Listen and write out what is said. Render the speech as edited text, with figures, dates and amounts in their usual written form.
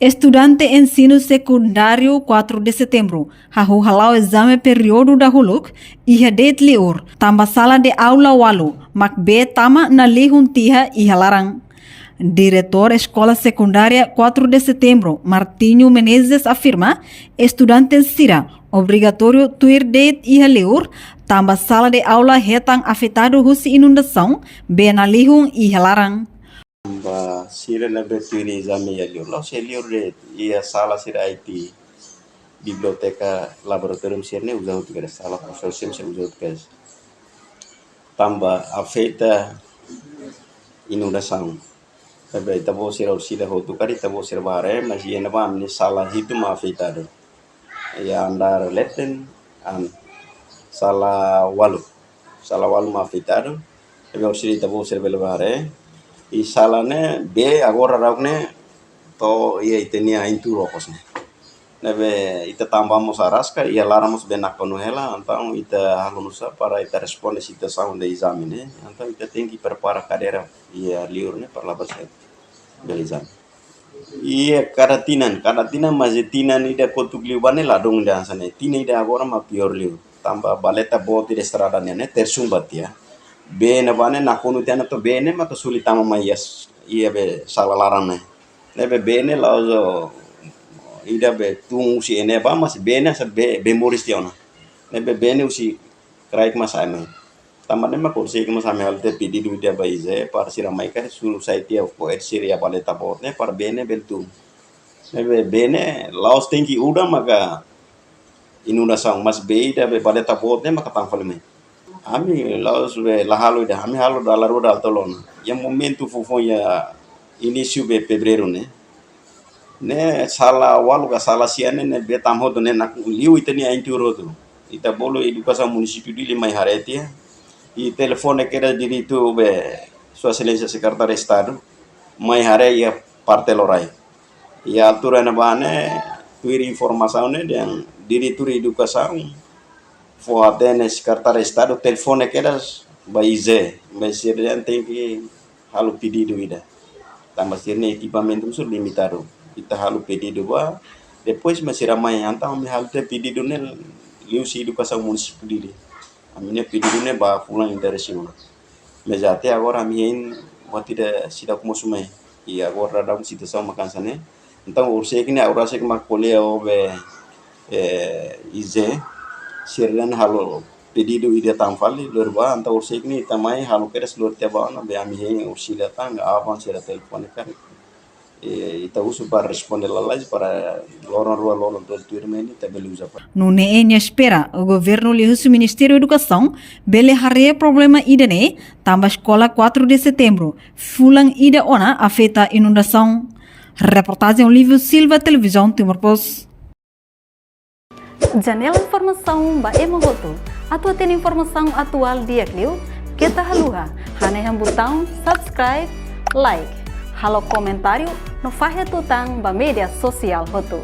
Estudante ensino secundário 4 de setembro, hahu halau exame período da huluk, iha det liur, tambah sala de aula walu, mak be tama na lihun tiha iha larang. Diretor Escola Secundária 4 de setembro, Martinho Menezes afirma, estudantes sira, obrigatório tuir det iha liur, tambah sala de aula hetang afetado husi inundação, be na lihun iha larang. Sira na between exame ya liur. Lalu saya liur de ia sala sira IT biblioteca laboratorium sirne usau tugas sala consortium se usau tugas. Tambah afeta inundação. Tapi tabo sira usida hotu kari tabo sira bare mas ia na bam ni sala hitu ma afetado. Ya andar leten an sala walu ma afetado. Tapi usida tabo sira bele bare. Isalane be agora ragne to ia itenia inturo kosne nebe ita tambamos arasca ia laramos benakonu hela então ita halunusa para ita responde situação de exame né então ita tem que preparar cadeira ia liurne para lá para bel exame ia karatinan mas tinan ida kotugliu bane ladong dansa ne tina ida agora ma pior liu tamba baleta boti de estrada ne tersumbat ya bene bane nakonu tiana to bene ma to sulitama mayas ia be salalarane nebe bene lauzo ida be tung si ene ba mas bene sa be memoris tiona nebe bene usi kraik mas ame tamane ma kursi mas ame halte pidi du dia baize par siramai ka suru saitia ko et siria baleta botne par bene beltum nebe bene laos tinggi udah maka inundação mas be ida be baleta botne maka tangfalme Ami laos be lahalo ida ami halo da laruda altolona yang momento fofo ya início be fevereiro né sala walu ka sala siane ne be tam hodo ne nak liu itani ainturodo ita bolo educação município de Lima Haretia e telefone que era direito be sua excelência secretário de estado mai hare ya parte lorai ya altura na bane tuir informação ne dan diretor educação for atene secretário de estado telefone que eras baize mas ele tem que halu pedido ida tambah sirne equipamento sur limitado kita halu pedido ba depois masih ramai antang mi halu pedido ne liu si educação municipal dili amine pedido ne ba pulang interesiu mas até agora mi hein batida sida como sumai e agora dá situação makan sane então urse que ne urase que makole be ize sirlan halo pedido ida tamfali lurba anta ursik ni tamai halo keres lur teba na be ami he ursila tang avan sira telefone kan ita usu para responder lalais para loron rua loron tol tuirmeni tabeli usa para Nune enya espera o governo lihusu Ministério da Educação bele hare problema ida ne tambah escola 4 de setembro fulang ida ona afeta inundação. Reportagem Olívio Silva, Televisão Timor Post. Janela informação ba emogoto. Atua tem informação atual dia kliu. Kita haluha. Haneham botão subscribe, like. Halo comentário no fahe tutang ba media sosial hotu.